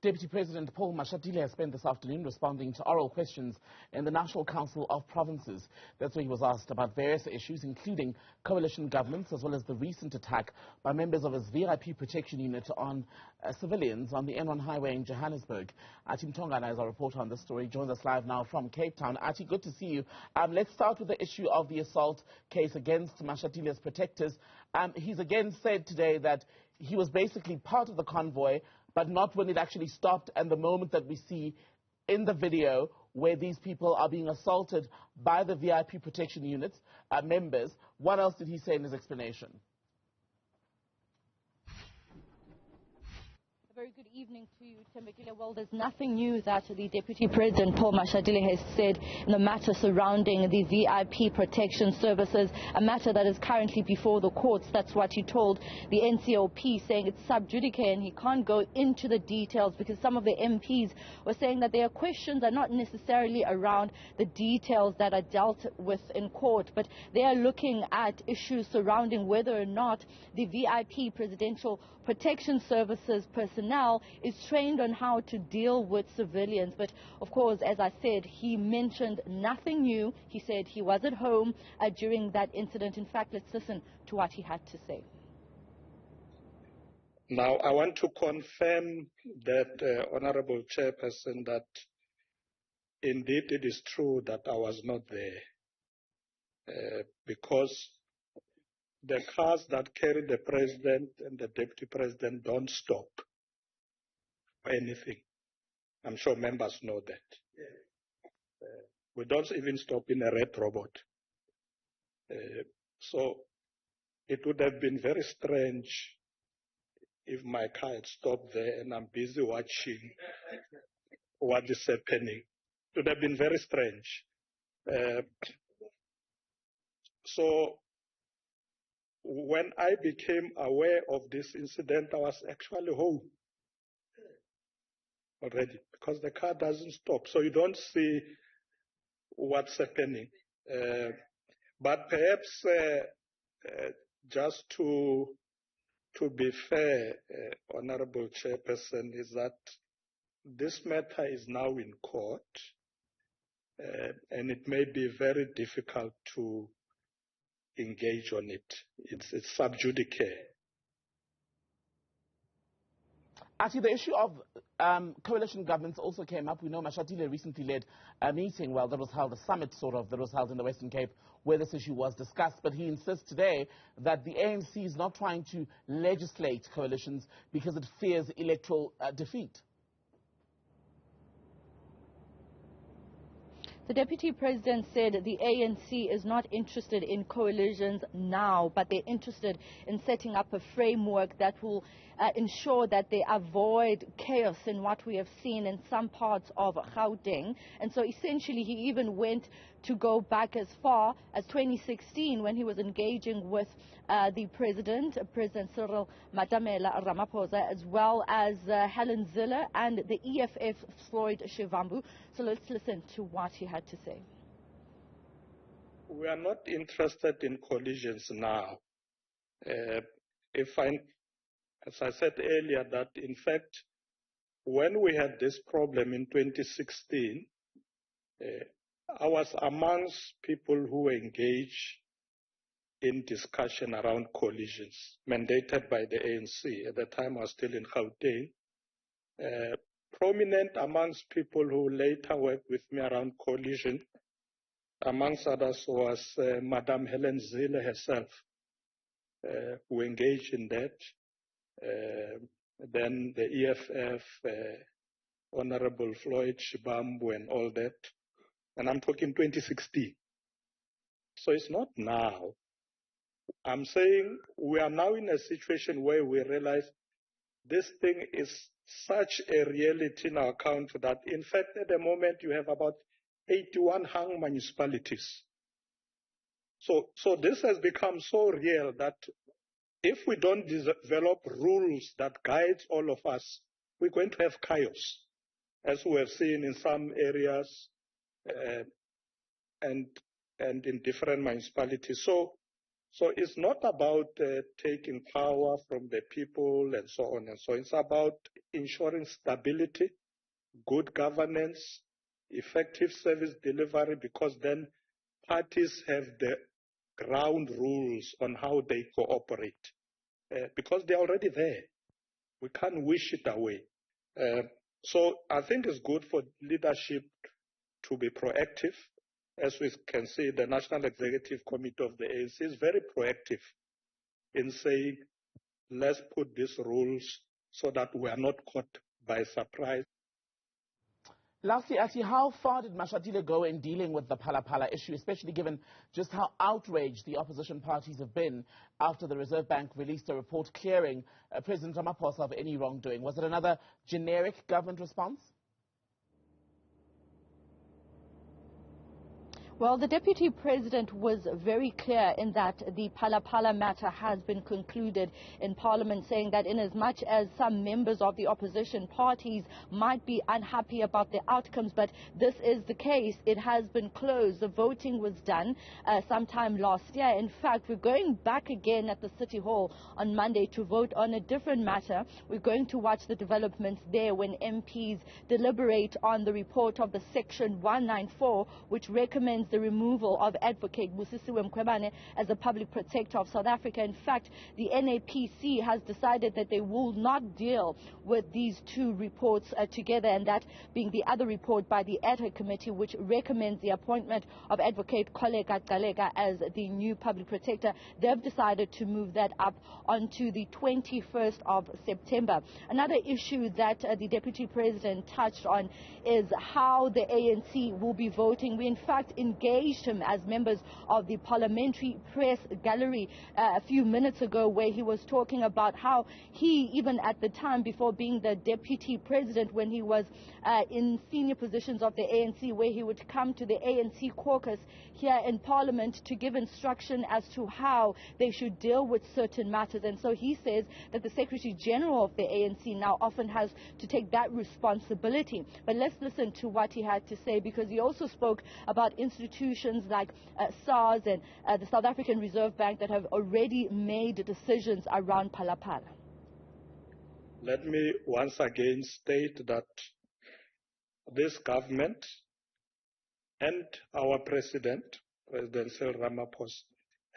Deputy President Paul Mashatile has spent this afternoon responding to oral questions in the National Council of Provinces. That's where he was asked about various issues, including coalition governments, as well as the recent attack by members of his VIP protection unit on civilians on the N1 highway in Johannesburg. Athi Mtongana is our reporter on this story, joins us live now from Cape Town. Athi, good to see you. Let's start with the issue of the assault case against Mashatile's protectors. He's again said today that he was basically part of the convoy, but not when it actually stopped, and the moment that we see in the video where these people are being assaulted by the VIP protection units members. What else did he say in his explanation? A very good evening to you, Tembekile. Well, there's nothing new that the Deputy President Paul Mashatile has said in the matter surrounding the VIP protection services, a matter that is currently before the courts. That's what he told the NCOP, saying it's sub judice and he can't go into the details because some of the MPs were saying that their questions are not necessarily around the details that are dealt with in court, but they are looking at issues surrounding whether or not the VIP presidential protection services personnel is trained on how to deal with civilians. But of course, as I said, he mentioned nothing new. He said he was at home during that incident. In fact, let's listen to what he had to say. Now, I want to confirm that, Honorable Chairperson, that indeed it is true that I was not there because the cars that carry the President and the Deputy President don't stop for anything. I'm sure members know that. We don't even stop in a red robot. So it would have been very strange if my car had stopped there and I'm busy watching what is happening. It would have been very strange. So when I became aware of this incident, I was actually home already because the car doesn't stop. So you don't see what's happening. But perhaps just to be fair, Honorable Chairperson, is that this matter is now in court and it may be very difficult to engage on it. It's sub judice. Actually, the issue of coalition governments also came up. We know Mashatile recently led a meeting, well, that was held, a summit sort of, that was held in the Western Cape where this issue was discussed. But he insists today that the ANC is not trying to legislate coalitions because it fears electoral defeat. The Deputy President said the ANC is not interested in coalitions now, but they're interested in setting up a framework that will ensure that they avoid chaos in what we have seen in some parts of Gauteng. And so essentially he even went to go back as far as 2016 when he was engaging with the President Cyril Matamela Ramaphosa, as well as Helen Zille and the EFF Floyd Shivambu. So let's listen to what he had to say. We are not interested in coalitions now. As I said earlier, that in fact, when we had this problem in 2016, I was amongst people who engaged in discussion around coalitions mandated by the ANC. At the time, I was still in Gauteng. Prominent amongst people who later worked with me around coalition, amongst others, was Madam Helen Zille herself, who engaged in that. Then the EFF, Honorable Floyd Shivambu and all that. And I'm talking 2016. So it's not now. I'm saying we are now in a situation where we realize this thing is such a reality in our country that, in fact, at the moment you have about 81 hung municipalities. So this has become so real that if we don't develop rules that guide all of us, we're going to have chaos, as we have seen in some areas and in different municipalities. So So it's not about taking power from the people and so on and so on. It's about ensuring stability, good governance, effective service delivery, because then parties have the ground rules on how they cooperate, because they're already there. We can't wish it away. So I think it's good for leadership to be proactive. As we can see, the National Executive Committee of the ANC is very proactive in saying, let's put these rules so that we are not caught by surprise. Lastly, Athi, how far did Mashatile go in dealing with the Palapa issue, especially given just how outraged the opposition parties have been after the Reserve Bank released a report clearing President Ramaphosa of any wrongdoing? Was it another generic government response? Well, the Deputy President was very clear in that the Palapa matter has been concluded in Parliament, saying that in as much as some members of the opposition parties might be unhappy about the outcomes, but this is the case. It has been closed. The voting was done sometime last year. In fact, we're going back again at the City Hall on Monday to vote on a different matter. We're going to watch the developments there when MPs deliberate on the report of the Section 194, which recommends the removal of Advocate Busisiwe Mkhwebane as a public protector of South Africa. In fact, the NAPC has decided that they will not deal with these two reports together, and that being the other report by the Ad hoc committee, which recommends the appointment of Advocate Koleka Galega as the new public protector. They've decided to move that up onto the 21st of September. Another issue that the Deputy President touched on is how the ANC will be voting. We, in fact, engaged him as members of the Parliamentary Press Gallery a few minutes ago, where he was talking about how he, even at the time before being the Deputy President, when he was in senior positions of the ANC, where he would come to the ANC caucus here in Parliament to give instruction as to how they should deal with certain matters. And so he says that the Secretary General of the ANC now often has to take that responsibility. But let's listen to what he had to say, because he also spoke about institutions like SARS and the South African Reserve Bank that have already made decisions around Palapa. Let me once again state that this government and our President, President Cyril Ramaphosa,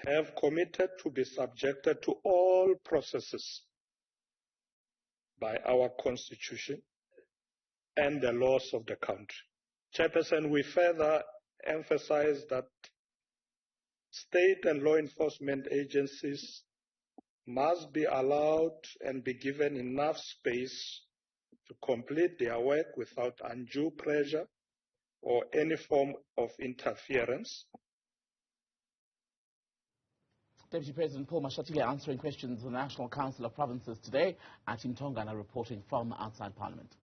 have committed to be subjected to all processes by our Constitution and the laws of the country. Chairperson, we further emphasize that state and law enforcement agencies must be allowed and be given enough space to complete their work without undue pressure or any form of interference. Deputy President Paul Mashatile answering questions of the National Council of Provinces today. Athi Mtongana reporting from outside Parliament.